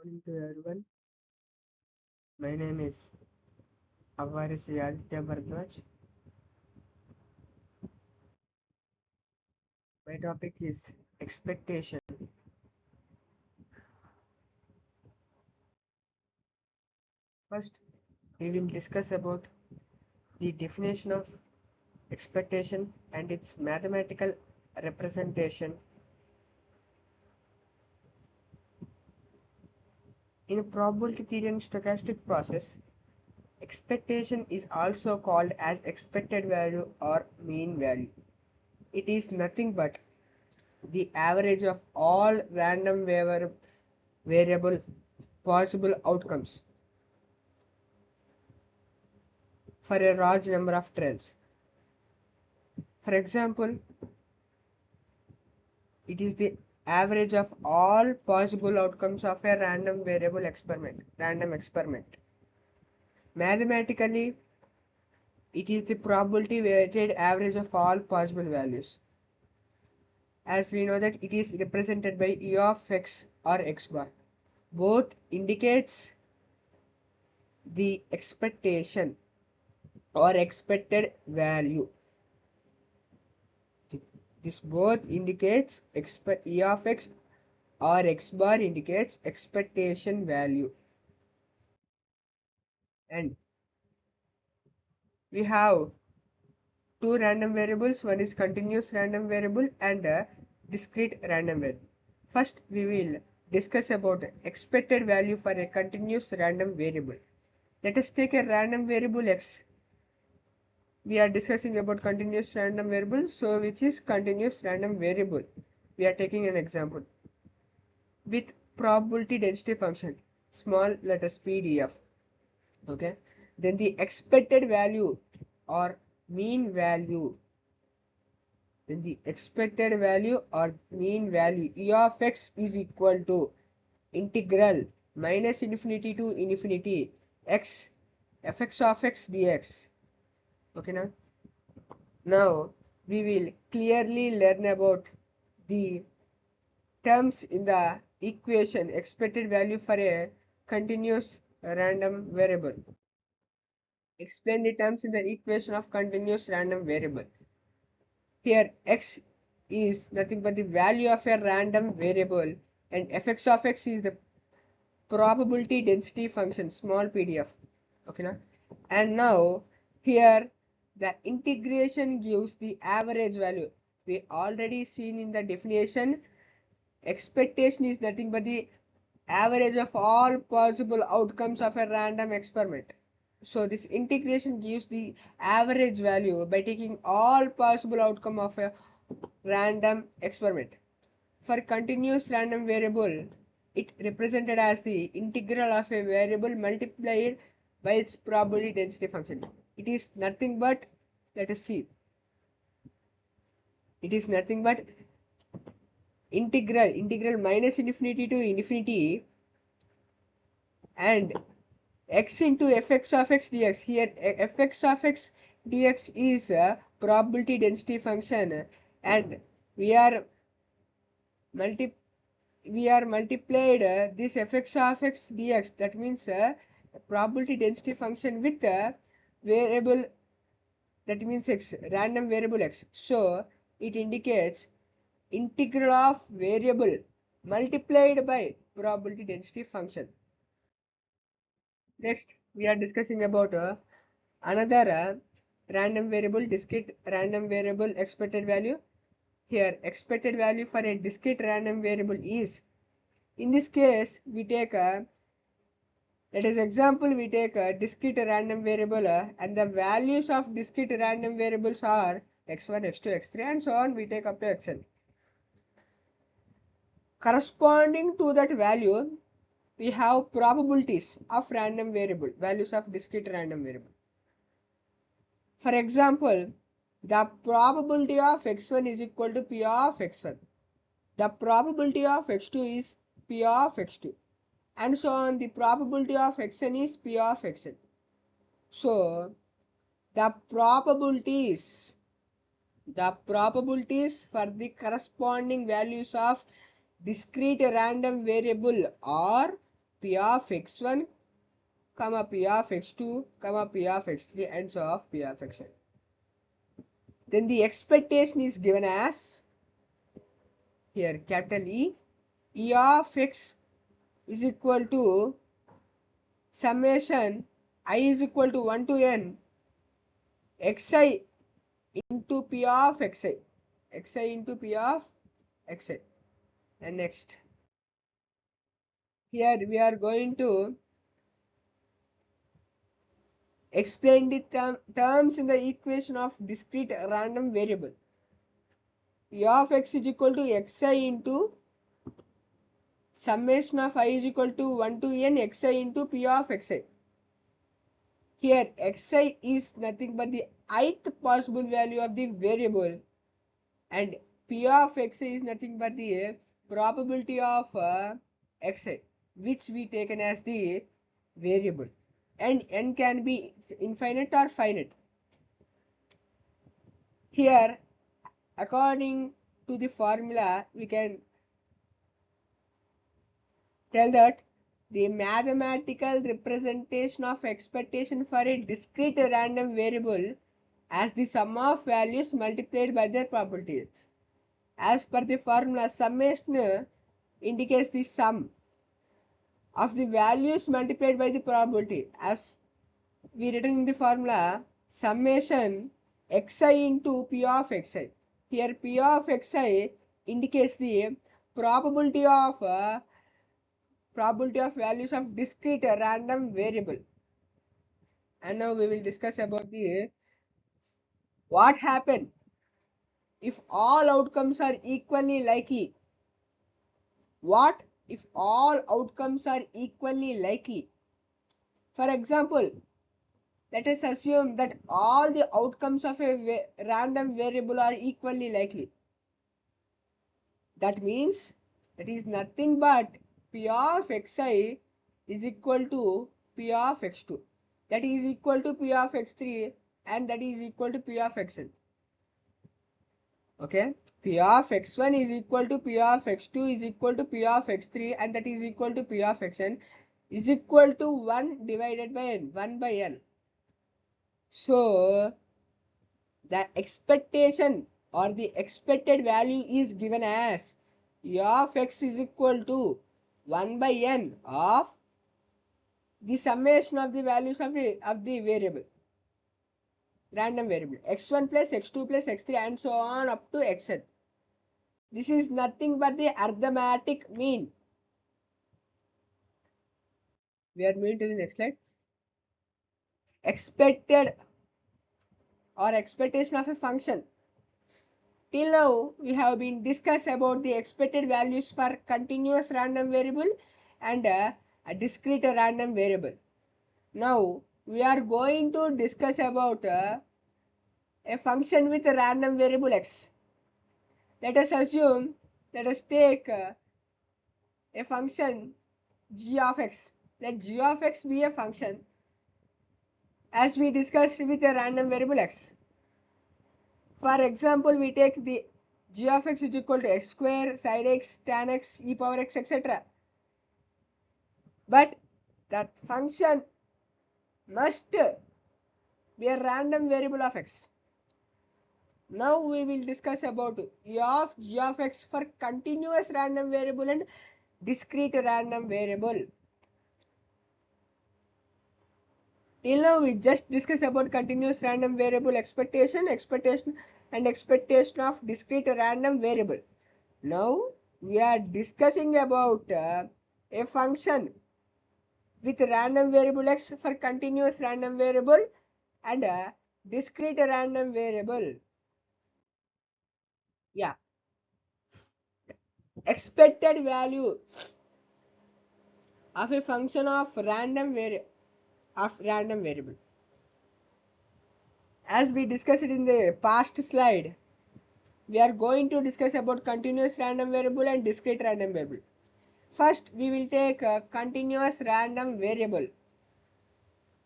Morning to everyone. My name is Avaris Aditya Bharadwaj. My topic is expectation. First, we will discuss about the definition of expectation and its mathematical representation. In a probability theory and stochastic process, expectation is also called as expected value or mean value. It is nothing but the average of all random variable possible outcomes for a large number of trends. For example, it is the average of all possible outcomes of a random experiment. Mathematically, it is the probability weighted average of all possible values. As we know that it is represented by E of x or x bar. Both indicates the expectation or expected value. This both indicates E of x or x bar indicates expectation value. And we have two random variables. One is continuous random variable and a discrete random variable. First, we will discuss about expected value for a continuous random variable. Let us take a random variable x. We are discussing about continuous random variable, so which is continuous random variable. We are taking an example with probability density function, small letters PDF. Okay, then the expected value or mean value, E of x is equal to integral minus infinity to infinity x fx of x dx. Okay, now we will clearly learn about the terms in the equation expected value for a continuous random variable. Explain the terms in the equation of continuous random variable. Here x is nothing but the value of a random variable and fx of x is the probability density function, small PDF. Okay, now? And now here the integration gives the average value. We already seen in the definition, expectation is nothing but the average of all possible outcomes of a random experiment. So this integration gives the average value by taking all possible outcome of a random experiment. For continuous random variable, it represented as the integral of a variable multiplied by its probability density function. It is nothing but, let us see, it is nothing but integral minus infinity to infinity and x into fx of x dx. Here fx of x dx is a probability density function and we are multiplied this fx of x dx, that means probability density function with a variable, that means x, random variable x. So it indicates integral of variable multiplied by probability density function. Next, we are discussing about another random variable, discrete random variable expected value. Here, expected value for a discrete random variable is, in this case, we take a, let us example, we take a discrete random variable and the values of discrete random variables are x1, x2, x3 and so on, we take up to xn. Corresponding to that value, we have probabilities of random variable, values of discrete random variable. For example, the probability of x1 is equal to p of x1. The probability of x2 is p of x2. And so on, the probability of xn is p of xn. So, the probabilities for the corresponding values of discrete random variable are p of x1, comma p of x2, comma p of x3, and so of p of xn. Then the expectation is given as here capital E of x is equal to summation I is equal to 1 to n xi into p of xi into p of xi. And next, here we are going to explain the terms in the equation of discrete random variable. E of x is equal to xi into summation of I is equal to 1 to n xi into p of xi. Here xi is nothing but the ith possible value of the variable, and p of xi is nothing but the probability of xi, which we taken as the variable, and n can be infinite or finite. Here, according to the formula, we can tell that the mathematical representation of expectation for a discrete random variable as the sum of values multiplied by their properties. As per the formula, summation indicates the sum of the values multiplied by the probability. As we written in the formula, summation xi into p of xi. Here p of xi indicates the probability of values of discrete random variable. And now we will discuss about the what happen if all outcomes are equally likely. What if all outcomes are equally likely? For example, let us assume that all the outcomes of a random variable are equally likely. That means that is nothing but p of xi is equal to p of x2, that is equal to p of x3, and that is equal to p of xn. Okay, p of x1 is equal to p of x2 is equal to p of x3, and that is equal to p of xn is equal to 1 divided by n, 1 by n. So the expectation or the expected value is given as E of x is equal to 1 by n of the summation of the values of the variable, random variable, x1 plus x2 plus x3 and so on up to xn. This is nothing but the arithmetic mean. We are moving to the next slide. Expected or expectation of a function. Till now, we have been discussed about the expected values for continuous random variable and a discrete random variable. Now, we are going to discuss about a function with a random variable x. Let us take a function g of x. Let g of x be a function as we discussed with a random variable x. For example, we take the g of x is equal to x square, sine x, tan x, e power x, etc. But that function must be a random variable of x. Now we will discuss about e of g of x for continuous random variable and discrete random variable. Till now we just discussed about continuous random variable expectation and expectation of discrete random variable. Now we are discussing about a function with random variable x for continuous random variable and a discrete random variable. Yeah, expected value of a function of random variable. As we discussed in the past slide, we are going to discuss about continuous random variable and discrete random variable. First, we will take a continuous random variable.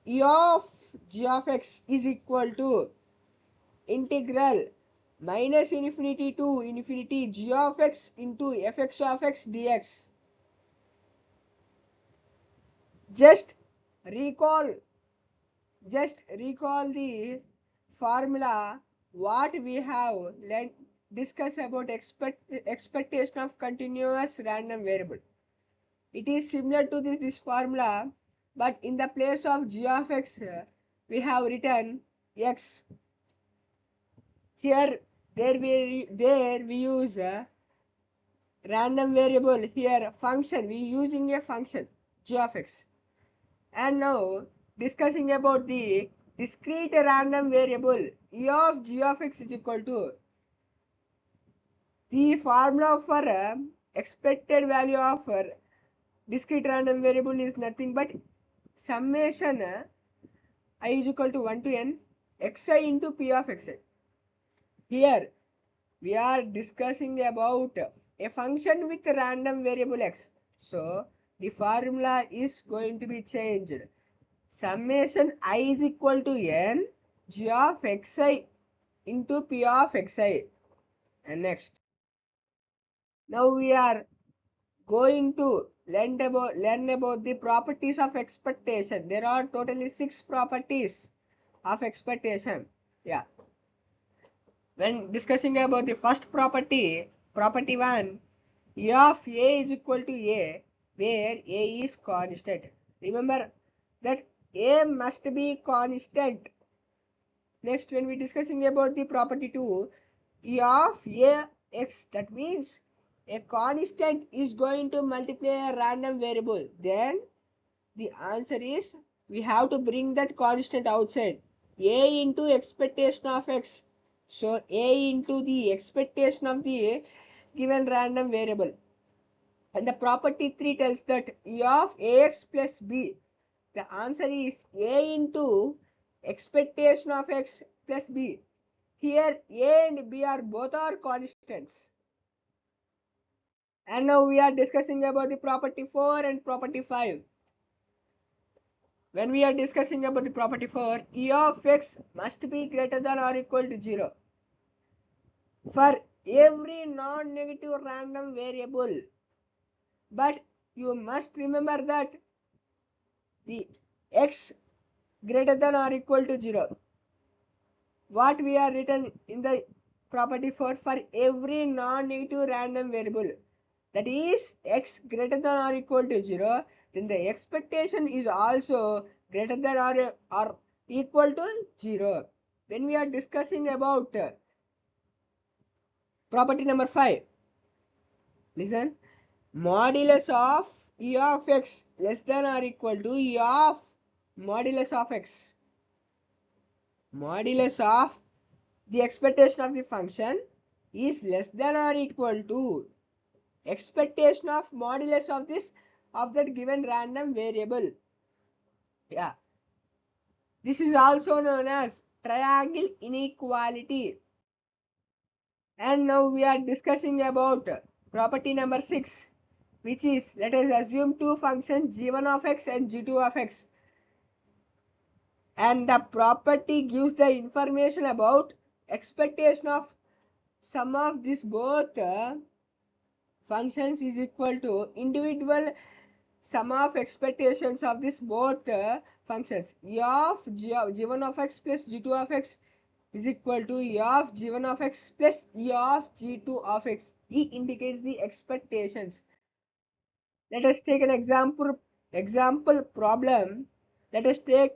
E of g of x is equal to integral minus infinity to infinity g of x into fx of x dx. Just recall, just recall the formula what we have discussed about expectation of continuous random variable. It is similar to this formula, but in the place of g of x, we have written x. Here, there we use a random variable. Here, function. We using a function g of x. And now discussing about the discrete random variable e of g of x is equal to the formula for expected value of discrete random variable is nothing but summation I is equal to 1 to n xi into p of xi. Here we are discussing about a function with random variable x. So the formula is going to be changed. Summation I is equal to n g of xi into p of xi. And next, now we are going to learn about the properties of expectation. There are totally 6 properties of expectation. Yeah. When discussing about the first property, property 1, e of a is equal to a, where a is constant. Remember that a must be constant. Next, when we discussing about the property 2, e of a x, that means a constant is going to multiply a random variable. Then the answer is we have to bring that constant outside. A into expectation of x. So a into the expectation of the given random variable. And the property 3 tells that e of ax plus b. The answer is a into expectation of x plus b. Here a and b are both are constants. And now we are discussing about the property 4 and property 5. When we are discussing about the property 4, e of x must be greater than or equal to 0 for every non-negative random variable. But you must remember that the x greater than or equal to 0. What we are written in the property 4 for every non-negative random variable, that is x greater than or equal to 0, then the expectation is also greater than or equal to 0. When we are discussing about property number 5, listen, modulus of e of x less than or equal to e of modulus of x. Modulus of the expectation of the function is less than or equal to expectation of modulus of this of that given random variable. Yeah, this is also known as triangle inequality. And now we are discussing about property number 6, which is, let us assume two functions g1 of x and g2 of x, and the property gives the information about expectation of sum of these both functions is equal to individual sum of expectations of this both functions. E of g1 of x plus g2 of x is equal to E of g1 of x plus E of g2 of x. E indicates the expectations. Let us take an example problem. Let us take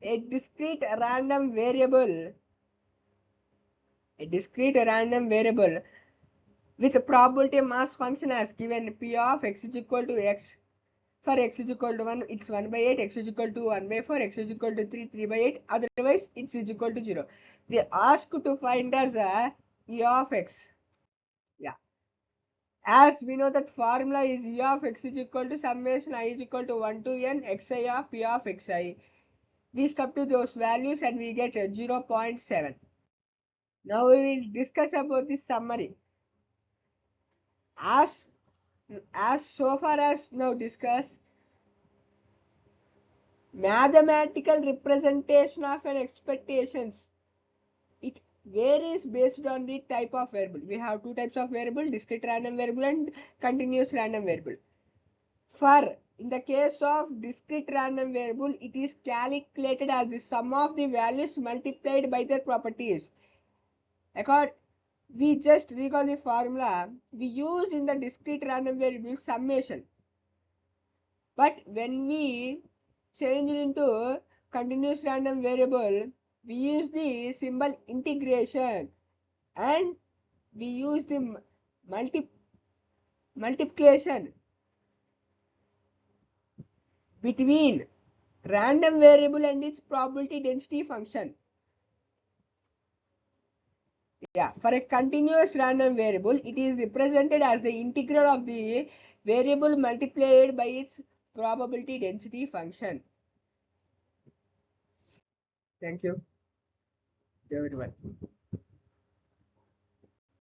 a discrete random variable with a probability mass function as given p of x is equal to x. For x is equal to 1, it's 1 by 8, x is equal to 1 by 4, x is equal to 3, 3 by 8, otherwise it's is equal to 0. They ask to find as a e of x. Yeah. As we know that formula is e of x is equal to summation I is equal to 1 to n xi of p of xi. We step to those values and we get 0.7. Now we will discuss about the summary. As so far as now discuss, mathematical representation of an expectations, it varies based on the type of variable. We have two types of variable, discrete random variable and continuous random variable. For In the case of discrete random variable, it is calculated as the sum of the values multiplied by their properties. We just recall the formula we use in the discrete random variable summation. But when we change it into continuous random variable, we use the symbol integration and we use the multiplication between random variable and its probability density function. Yeah, for a continuous random variable, it is represented as the integral of the variable multiplied by its probability density function. Thank you, everyone.